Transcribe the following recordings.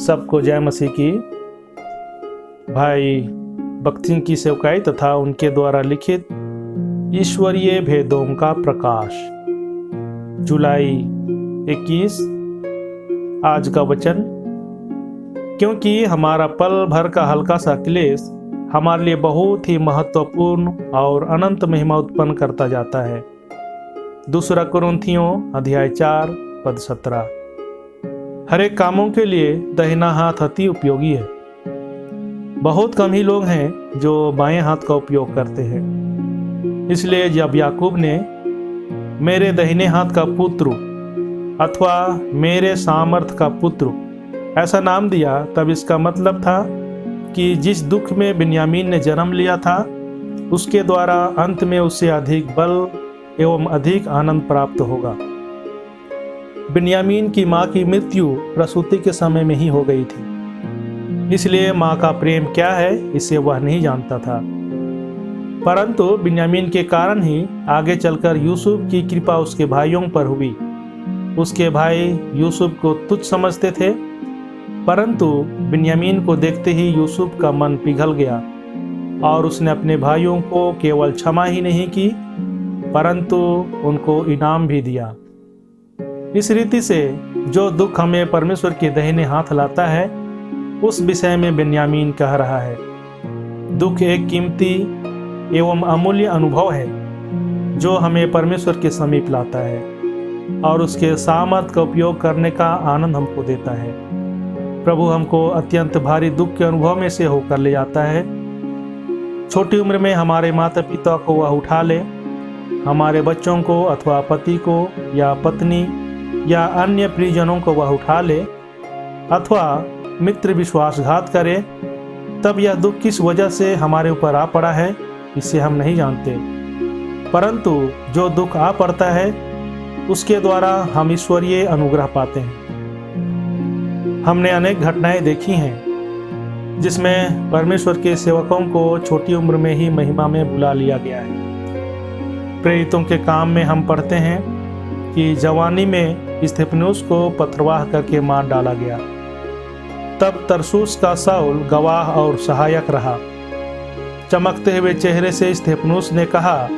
सबको जय मसीह की। भाई भक्त सिंह की सेवकाई तथा उनके द्वारा लिखित ईश्वरीय भेदों का प्रकाश, जुलाई 21। आज का वचन, क्योंकि हमारा पल भर का हल्का सा क्लेश हमारे लिए बहुत ही महत्वपूर्ण और अनंत महिमा उत्पन्न करता जाता है। दूसरा कुरिन्थियों अध्याय 4 पद 17। हर एक कामों के लिए दाहिना हाथ अति उपयोगी है। बहुत कम ही लोग हैं जो बाएं हाथ का उपयोग करते हैं। इसलिए जब याकूब ने मेरे दाहिने हाथ का पुत्र अथवा मेरे सामर्थ का पुत्र ऐसा नाम दिया, तब इसका मतलब था कि जिस दुख में बिन्यामीन ने जन्म लिया था उसके द्वारा अंत में उससे अधिक बल एवं अधिक आनंद प्राप्त होगा। बिन्यामीन की मां की मृत्यु प्रसूति के समय में ही हो गई थी, इसलिए मां का प्रेम क्या है इसे वह नहीं जानता था। परंतु बिन्यामीन के कारण ही आगे चलकर यूसुफ की कृपा उसके भाइयों पर हुई। उसके भाई यूसुफ को तुच्छ समझते थे, परंतु बिन्यामीन को देखते ही यूसुफ का मन पिघल गया और उसने अपने भाइयों को केवल क्षमा ही नहीं की परंतु उनको इनाम भी दिया। इस रीति से जो दुख हमें परमेश्वर के दाहिने हाथ लाता है उस विषय में बिन्यामीन कह रहा है। दुख एक कीमती एवं अमूल्य अनुभव है जो हमें परमेश्वर के समीप लाता है और उसके सामर्थ्य का उपयोग करने का आनंद हमको देता है। प्रभु हमको अत्यंत भारी दुख के अनुभव में से होकर ले जाता है। छोटी उम्र में हमारे माता पिता को वह उठा ले, हमारे बच्चों को अथवा पति को या पत्नी या अन्य प्रियजनों को वह उठा ले अथवा मित्र विश्वासघात करे, तब यह दुख किस वजह से हमारे ऊपर आ पड़ा है इसे हम नहीं जानते। परंतु जो दुख आ पड़ता है उसके द्वारा हम ईश्वरीय अनुग्रह पाते हैं। हमने अनेक घटनाएं देखी हैं जिसमें परमेश्वर के सेवकों को छोटी उम्र में ही महिमा में बुला लिया गया है। प्रेरितों के काम में हम पढ़ते हैं कि जवानी में स्तिफनुस को पथरवाह करके मार डाला गया। तब तरसुस का शाऊल गवाह और सहायक रहा। चमकते हुए चेहरे से स्तिफनुस ने कहा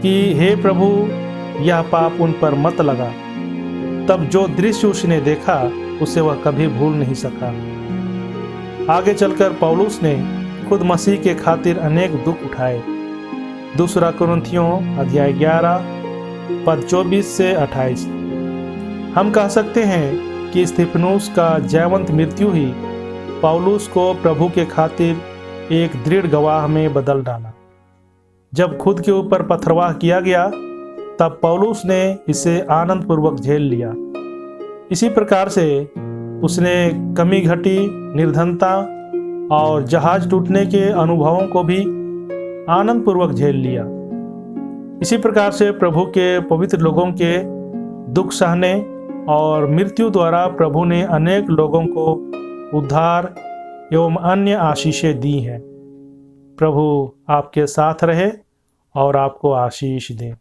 कि हे प्रभु, यह पाप उन पर मत लगा। तब जो दृश्य उसने देखा उसे वह कभी भूल नहीं सका। आगे चलकर पौलुस ने खुद मसीह के खातिर अनेक दुख उठाए। दूसरा कुरिन्थियों अध्याय 11 पद 24 से 28। हम कह सकते हैं कि स्तिफनुस का जयवंत मृत्यु ही पौलुस को प्रभु के खातिर एक दृढ़ गवाह में बदल डाला। जब खुद के ऊपर पथरवाह किया गया तब पौलुस ने इसे आनंद पूर्वक झेल लिया। इसी प्रकार से उसने कमी घटी, निर्धनता और जहाज टूटने के अनुभवों को भी आनंद पूर्वक झेल लिया। इसी प्रकार से प्रभु के पवित्र लोगों के दुख सहने और मृत्यु द्वारा प्रभु ने अनेक लोगों को उद्धार एवं अन्य आशीषें दी हैं। प्रभु आपके साथ रहे और आपको आशीष दे।